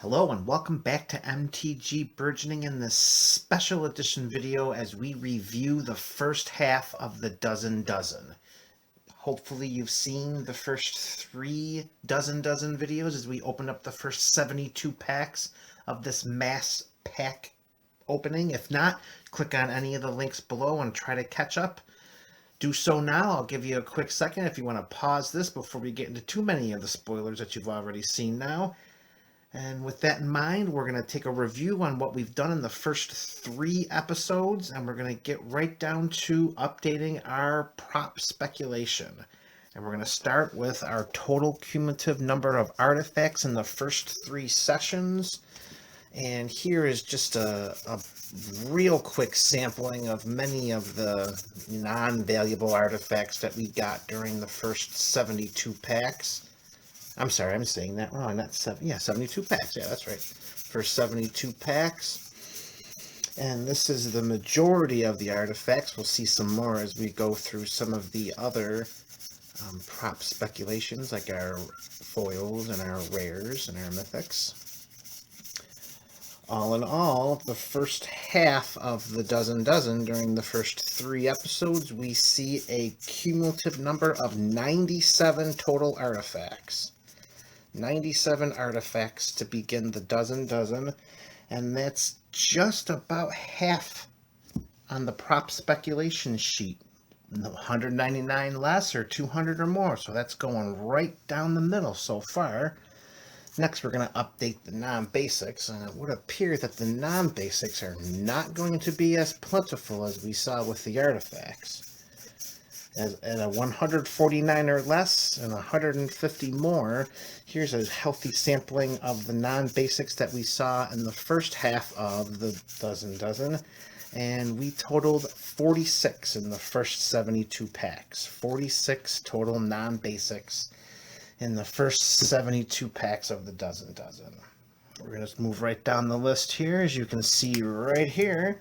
Hello and welcome back to MTG Burgeoning in this special edition video as we review the first half of the Dozen. Hopefully you've seen the first 3 dozen videos as we open up the first 72 packs of this mass pack opening. If not, click on any of the links below and try to catch up. Do so now. I'll give you a quick second if you want to pause this before we get into too many of the spoilers that you've already seen now. And with that in mind, we're going to take a review on what we've done in the first 3 episodes, and we're going to get right down to updating our prop speculation. And we're going to start with our total cumulative number of artifacts in the first 3 sessions. And here is just a real quick sampling of many of the non-valuable artifacts that we got during the first 72 packs. I'm sorry, I'm saying that wrong. Not 72 packs. Yeah, that's right. For 72 packs. And this is the majority of the artifacts. We'll see some more as we go through some of the other prop speculations, like our foils and our rares and our mythics. All in all, the first half of the Dozen during the first 3 episodes, we see a cumulative number of 97 total artifacts. 97 artifacts to begin the Dozen, and that's just about half on the prop speculation sheet. 199 less or 200 or more, so that's going right down the middle so far. Next, we're going to update the non-basics, and it would appear that the non-basics are not going to be as plentiful as we saw with the artifacts. At a 149 or less and 150 more, here's a healthy sampling of the non-basics that we saw in the first half of the Dozen, and we totaled 46 in the first 72 packs. 46 total non-basics in the first 72 packs of the Dozen. We're going to just move right down the list here. As you can see right here,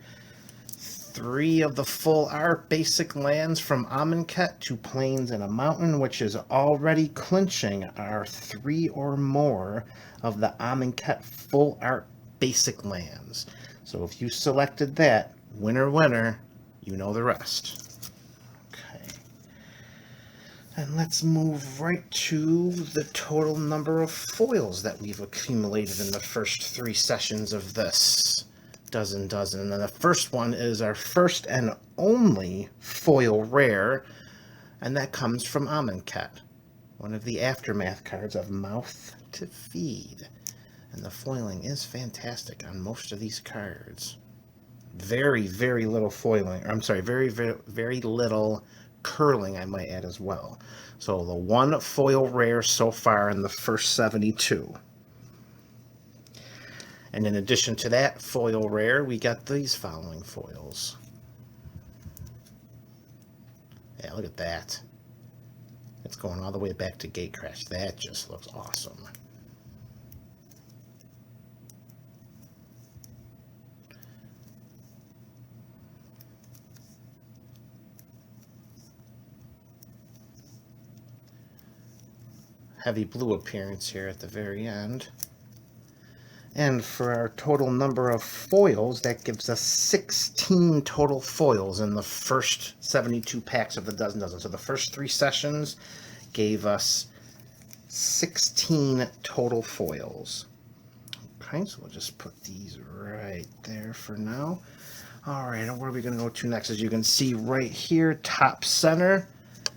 3 of the full art basic lands from Amonkhet, 2 plains and a mountain, which is already clinching our 3 or more of the Amonkhet full art basic lands. So if you selected that, winner, you know the rest. Okay. And let's move right to the total number of foils that we've accumulated in the first 3 sessions of this Dozen. And then the first one is our first and only foil rare, and that comes from Amonkhet, one of the aftermath cards of Mouth to Feed. And the foiling is fantastic on most of these cards. Very little foiling. I'm sorry, very little curling, I might add as well. So the 1 foil rare so far in the first 72. And in addition to that foil rare, we got these following foils. Yeah, look at that. It's going all the way back to Gatecrash. That just looks awesome. Heavy blue appearance here at the very end. And for our total number of foils, that gives us 16 total foils in the first 72 packs of the Dozen. So the first 3 sessions gave us 16 total foils. Okay, so we'll just put these right there for now. All right, and where are we going to go to next? As you can see right here, top center,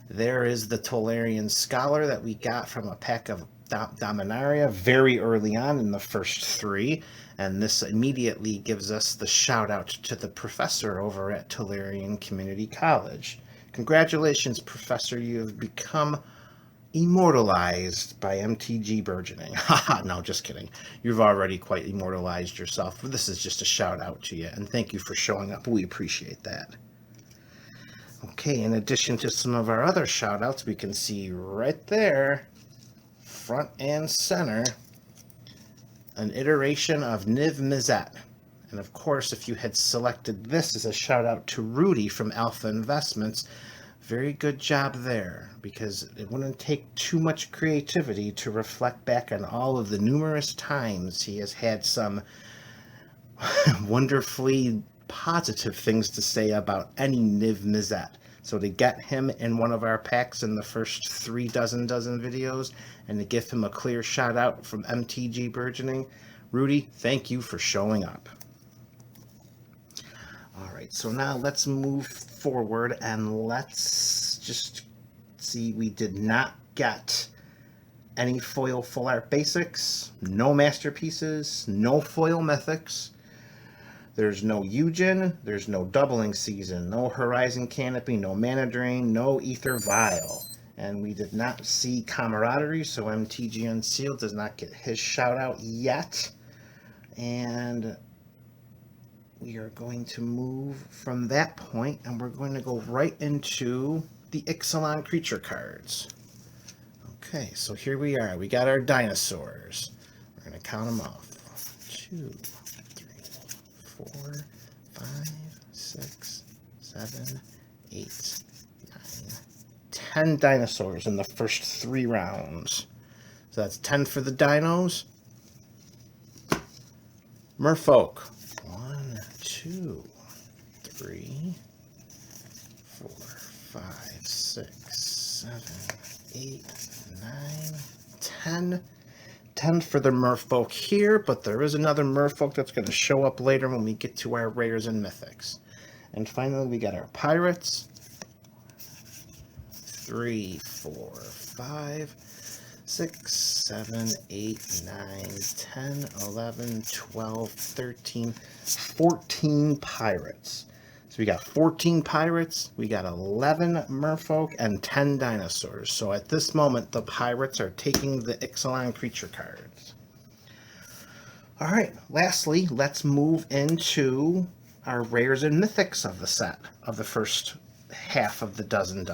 there is the Tolarian Scholar that we got from a pack of Dominaria very early on in the first 3, and this immediately gives us the shout out to the professor over at Tolarian Community College. Congratulations, Professor, you have become immortalized by MTG Burgeoning. Haha, no, just kidding. You've already quite immortalized yourself, but this is just a shout out to you, and thank you for showing up. We appreciate that. Okay, in addition to some of our other shout outs, we can see right there, front and center, an iteration of Niv Mizzet. And of course, if you had selected this as a shout out to Rudy from Alpha Investments, Very good job there, because it wouldn't take too much creativity to reflect back on all of the numerous times he has had some wonderfully positive things to say about any Niv Mizzet. So to get him in one of our packs in the first 3 dozen videos, and to give him a clear shout out from MTG Burgeoning, Rudy, thank you for showing up. All right, so now let's move forward and let's just see. We did not get any foil full art basics, no masterpieces, no foil mythics. There's no Eugen, there's no doubling season, no Horizon Canopy, no Mana Drain, no Ether Vial. And we did not see Camaraderie, so MTG Unsealed does not get his shout out yet. And we are going to move from that point, and we're going to go right into the Ixalan creature cards. Okay, so here we are. We got our dinosaurs. We're going to count them off. 2, 3, 4, 5, 6, 7, 8, 9, 10 dinosaurs in the first 3 rounds. So that's 10 for the dinos. Merfolk. 1, 2, 3, 4, 5, 6, 7, 8, 9, 10. 10 for the merfolk here, but there is another merfolk that's going to show up later when we get to our rares and mythics. And finally, we got our pirates. 3, 4, 5, 6, 7, 8, 9, 10, 11, 12, 13, 14 pirates. So we got 14 pirates, we got 11 merfolk, and 10 dinosaurs. So at this moment, the pirates are taking the Ixalan creature cards. All right, lastly, let's move into our rares and mythics of the set, of the first half of the dozen.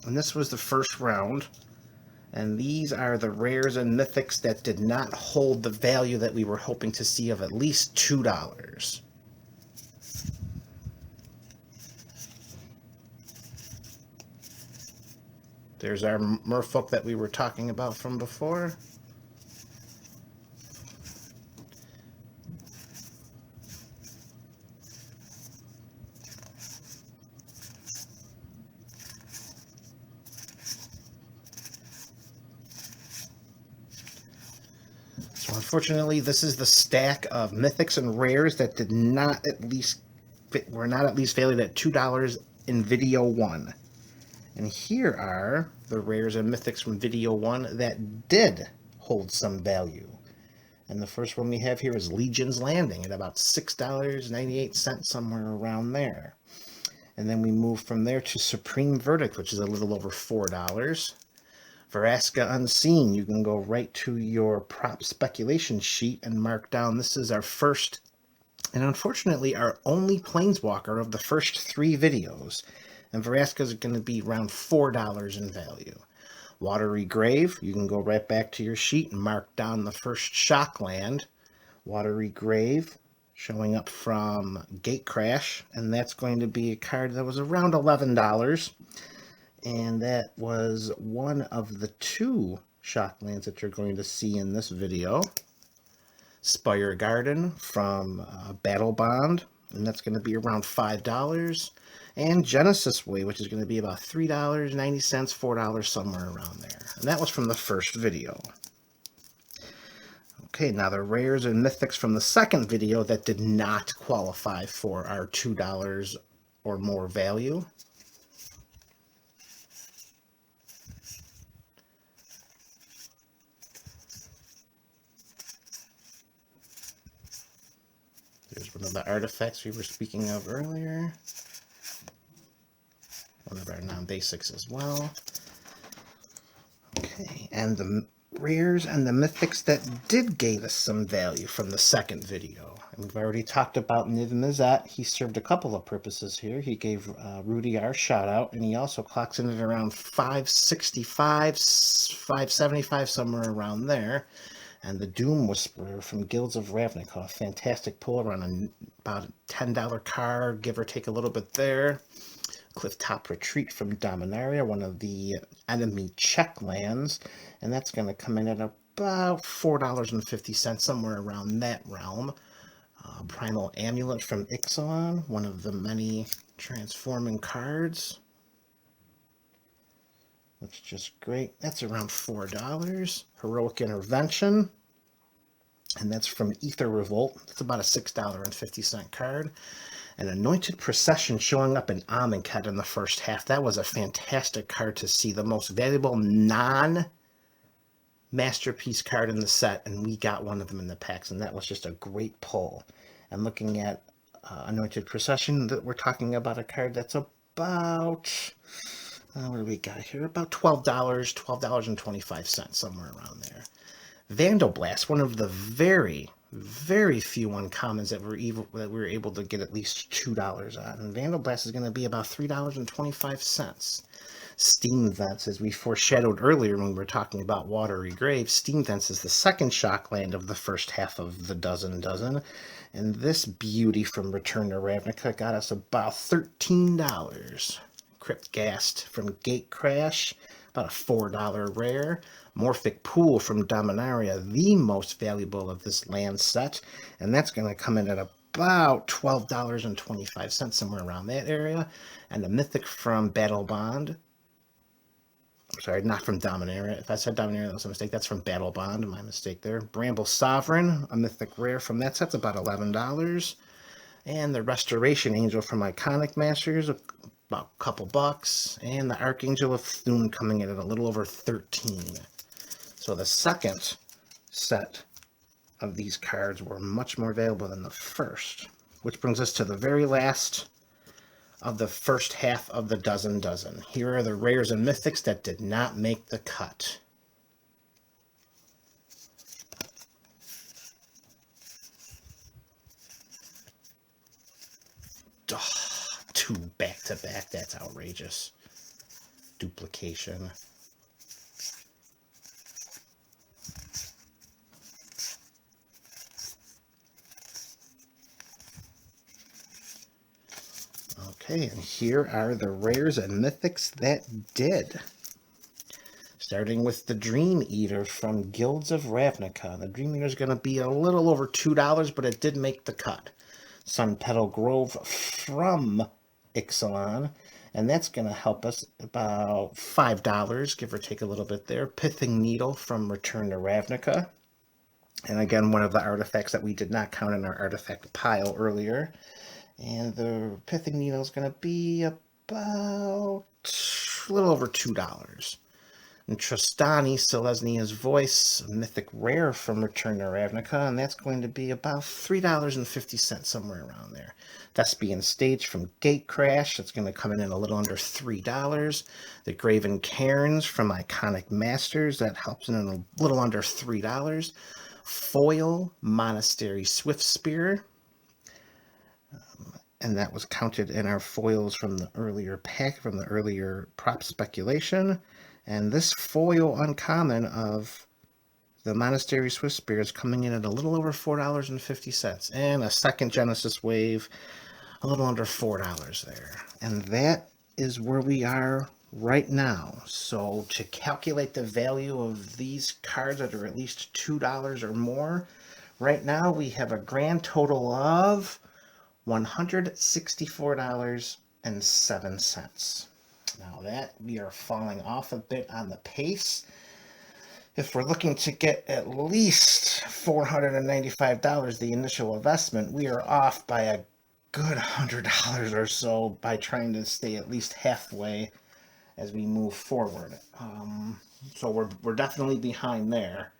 And this was the first round. And these are the rares and mythics that did not hold the value that we were hoping to see of at least $2. There's our merfolk that we were talking about from before. So unfortunately, this is the stack of mythics and rares that did not were not at least valued at $2 in video 1. And here are the rares and mythics from video 1 that did hold some value. And the first one we have here is Legion's Landing at about $6.98, somewhere around there. And then we move from there to Supreme Verdict, which is a little over $4. Vraska Unseen, you can go right to your prop speculation sheet and mark down this is our first, and unfortunately our only Planeswalker of the first 3 videos. And Vraska is going to be around $4 in value. Watery Grave, you can go right back to your sheet and mark down the first Shockland. Watery Grave, showing up from Gatecrash, and that's going to be a card that was around $11. And that was one of the 2 Shocklands that you're going to see in this video. Spire Garden from Battle Bond, and that's going to be around $5. And Genesis Way, which is going to be about $3.90, $4, somewhere around there. And that was from the first video. Okay, now the rares and mythics from the second video that did not qualify for our $2 or more value. There's one of the artifacts we were speaking of earlier. One of our non-basics as well. Okay, and the rares and the mythics that did give us some value from the second video. And we've already talked about Niv Mizzet. He served a couple of purposes here. He gave Rudy our shout out, and he also clocks in at around 565, 575, somewhere around there. And the Doom Whisperer from Guilds of Ravnica, fantastic pull, around about a $10 card, give or take a little bit there. Clifftop Retreat from Dominaria, one of the enemy check lands, and that's going to come in at about $4.50, somewhere around that realm. Primal Amulet from Ixalan, one of the many transforming cards. Looks just great. That's around $4. Heroic Intervention, and that's from Ether Revolt. It's about a $6.50 card. An Anointed Procession showing up in Amonkhet in the first half. That was a fantastic card to see. The most valuable non-masterpiece card in the set, and we got one of them in the packs, and that was just a great pull. And looking at Anointed Procession, that we're talking about a card that's about, what do we got here? About $12, $12.25, somewhere around there. Vandal Blast, one of the very, very few uncommons that we were able to get at least $2 on. And Vandal Blast is going to be about $3.25. Steam Vents, as we foreshadowed earlier when we were talking about Watery Grave, Steam Vents is the second shock land of the first half of the dozen. And this beauty from Return to Ravnica got us about $13. Crypt Ghast from Gatecrash, about a $4 rare. Morphic Pool from Dominaria, the most valuable of this land set, and that's going to come in at about $12.25, somewhere around that area. And a Mythic from Battle Bond. I'm sorry, not from Dominaria. If I said Dominaria, that was a mistake. That's from Battle Bond, my mistake there. Bramble Sovereign, a Mythic rare from that set's about $11. And the Restoration Angel from Iconic Masters, about a couple bucks. And the Archangel of Thune coming in at a little over $13. So the second set of these cards were much more valuable than the first, which brings us to the very last of the first half of the dozen. Here are the rares and mythics that did not make the cut. Oh, 2 back-to-back, that's outrageous. Duplication. Okay, and here are the rares and mythics that did. Starting with the Dream Eater from Guilds of Ravnica. The Dream Eater is going to be a little over $2, but it did make the cut. Sun Petal Grove from Ixalan, and that's going to help us about $5, give or take a little bit there. Pithing Needle from Return to Ravnica. And again, one of the artifacts that we did not count in our artifact pile earlier. And the Pithing Needle is going to be about a little over $2. And Trostani, Selesnia's Voice, a mythic rare from Return to Ravnica, and that's going to be about $3.50, somewhere around there. Thespian Stage from Gatecrash, that's going to come in at a little under $3. The Graven Cairns from Iconic Masters, that helps in a little under $3. Foil Monastery Swiftspear, and that was counted in our foils from the earlier pack, from the earlier prop speculation. And this foil uncommon of the Monastery Swiftspear is coming in at a little over $4.50. And a second Genesis Wave, a little under $4 there. And that is where we are right now. So to calculate the value of these cards that are at least $2 or more, right now we have a grand total of $164.07. Now that we are falling off a bit on the pace. If we're looking to get at least $495, the initial investment, we are off by a good $100 or so by trying to stay at least halfway as we move forward. So we're definitely behind there.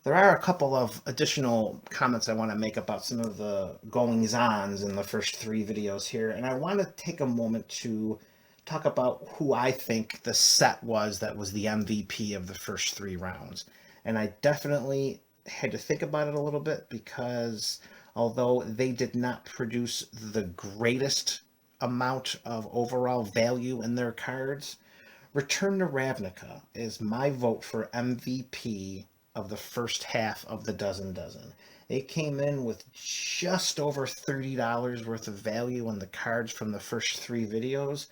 There are a couple of additional comments I want to make about some of the goings-ons in the first 3 videos here, and I want to take a moment to talk about who I think the set was that was the MVP of the first 3 rounds. And I definitely had to think about it a little bit, because although they did not produce the greatest amount of overall value in their cards, Return to Ravnica is my vote for MVP of the first half of the dozen. It came in with just over $30 worth of value on the cards from the first 3 videos.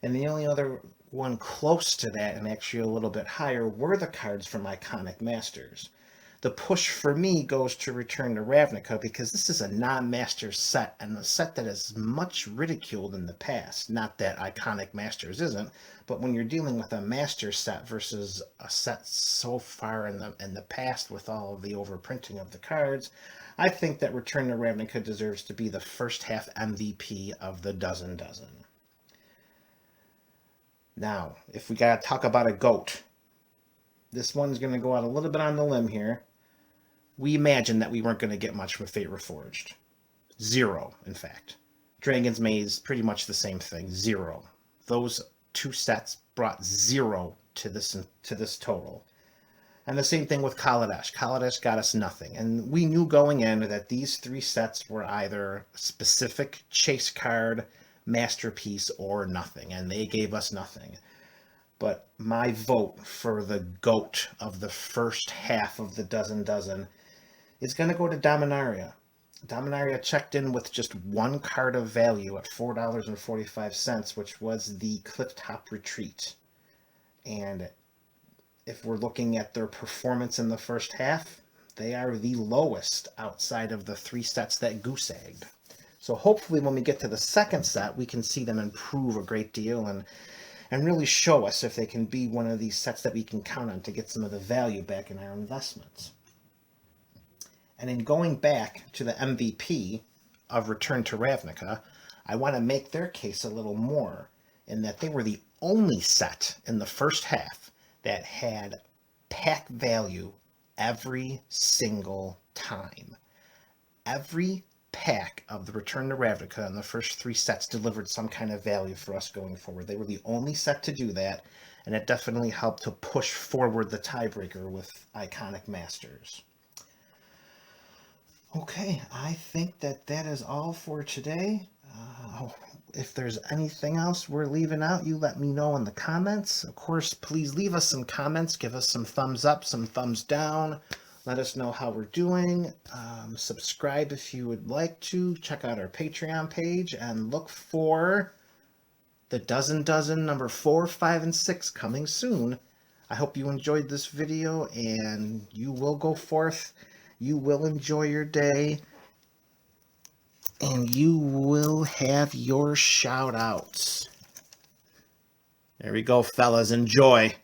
And the only other one close to that, and actually a little bit higher, were the cards from Iconic Masters. The push for me goes to Return to Ravnica because this is a non-master set, and a set that is much ridiculed in the past. Not that Iconic Masters isn't, but when you're dealing with a master set versus a set so far in the past with all of the overprinting of the cards, I think that Return to Ravnica deserves to be the first half MVP of the dozen. Now, if we gotta talk about a GOAT, this one's gonna go out a little bit on the limb here. We imagined that we weren't going to get much from Fate Reforged. 0, in fact. Dragon's Maze, pretty much the same thing. 0. Those two sets brought 0 to this total. And the same thing with Kaladesh. Kaladesh got us nothing. And we knew going in that these 3 sets were either specific chase card, masterpiece, or nothing. And they gave us nothing. But my vote for the GOAT of the first half of the dozen is going to go to Dominaria. Dominaria checked in with just 1 card of value at $4.45, which was the Clifftop Retreat. And if we're looking at their performance in the first half, they are the lowest outside of the 3 sets that goose-egged. So hopefully when we get to the second set, we can see them improve a great deal and really show us if they can be one of these sets that we can count on to get some of the value back in our investments. And in going back to the MVP of Return to Ravnica, I want to make their case a little more in that they were the only set in the first half that had pack value every single time. Every pack of the Return to Ravnica in the first 3 sets delivered some kind of value for us going forward. They were the only set to do that, and it definitely helped to push forward the tiebreaker with Iconic Masters. Okay, I think that is all for today. If there's anything else we're leaving out, you let me know in the comments. Of course, please leave us some comments. Give us some thumbs up, some thumbs down. Let us know how we're doing. Subscribe if you would like to. Check out our Patreon page and look for the dozen number 4, 5, and 6 coming soon. I hope you enjoyed this video and you will go forth. You will enjoy your day, and you will have your shout-outs. There we go, fellas. Enjoy.